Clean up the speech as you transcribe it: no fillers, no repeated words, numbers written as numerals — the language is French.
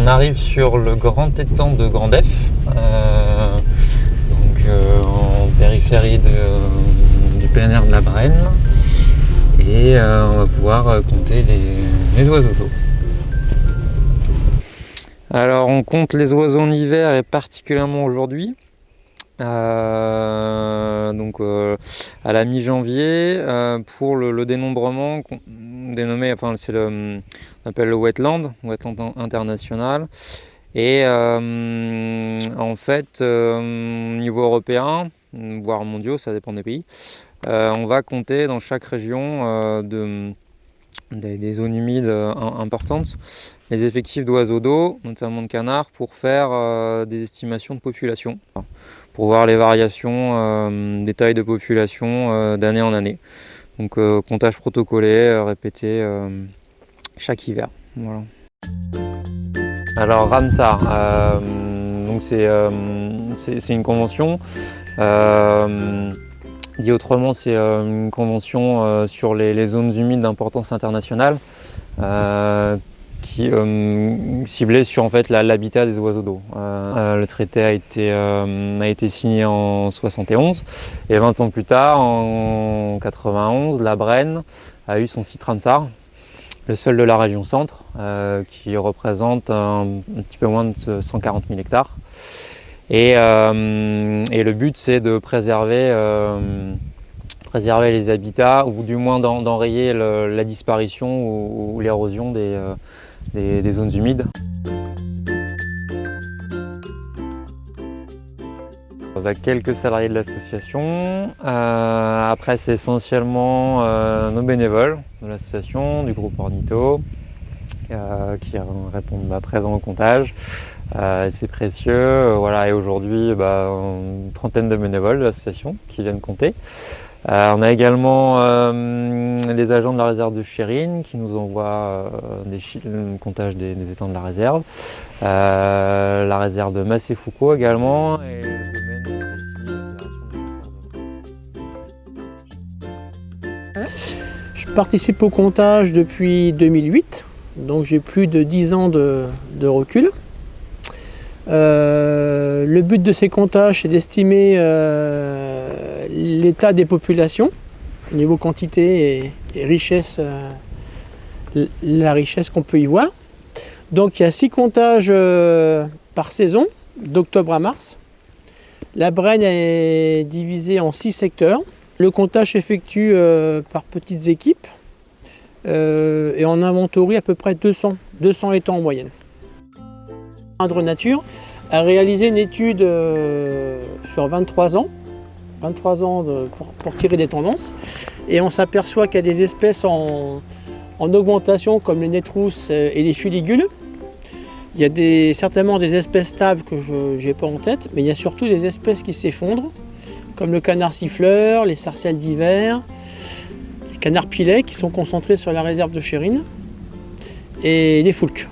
On arrive sur le grand étang de Grand Def, en périphérie du PNR de la Brenne, et on va pouvoir compter les oiseaux d'eau. Alors on compte les oiseaux en hiver et particulièrement aujourd'hui. À la mi-janvier pour le dénombrement dénommé, c'est on appelle le wetland international, et en fait au niveau européen, voire mondiaux, ça dépend des pays, on va compter dans chaque région des zones humides importantes les effectifs d'oiseaux d'eau, notamment de canards, pour faire des estimations de population, pour voir les variations des tailles de population d'année en année. Donc comptage protocolé, répété chaque hiver. Voilà. Alors Ramsar, c'est une convention. Dit autrement, c'est une convention sur les zones humides d'importance internationale, qui ciblait sur en fait l'habitat des oiseaux d'eau. Le traité a été signé en 71, et 20 ans plus tard, en 91, la Brenne a eu son site Ramsar, le seul de la région centre, qui représente un petit peu moins de 140 000 hectares. Et le but, c'est de préserver les habitats, ou du moins d'enrayer la disparition ou l'érosion des zones humides. Avec quelques salariés de l'association. Après, c'est essentiellement nos bénévoles de l'association, du groupe Ornitho, qui répondent présents au comptage. C'est précieux. Voilà. Et aujourd'hui, une trentaine de bénévoles de l'association qui viennent compter. On a également les agents de la réserve de Chérine qui nous envoient le comptage des étangs de la réserve. La réserve de Massé-Foucault également. Et le domaine Je participe au comptage depuis 2008, donc j'ai plus de 10 ans de recul. Le but de ces comptages, c'est d'estimer l'état des populations, au niveau quantité et richesse, la richesse qu'on peut y voir. Donc il y a 6 comptages par saison, d'octobre à mars. La Brenne est divisée en 6 secteurs. Le comptage s'effectue par petites équipes et on inventorie à peu près 200 étangs en moyenne. Indre Nature a réalisé une étude sur 23 ans pour tirer des tendances, et on s'aperçoit qu'il y a des espèces en augmentation comme les nez-trousses et les fuligules. Il y a certainement des espèces stables que je n'ai pas en tête, mais il y a surtout des espèces qui s'effondrent, comme le canard siffleur, les sarcelles d'hiver, les canards pilets qui sont concentrés sur la réserve de Chérine, et les foulques.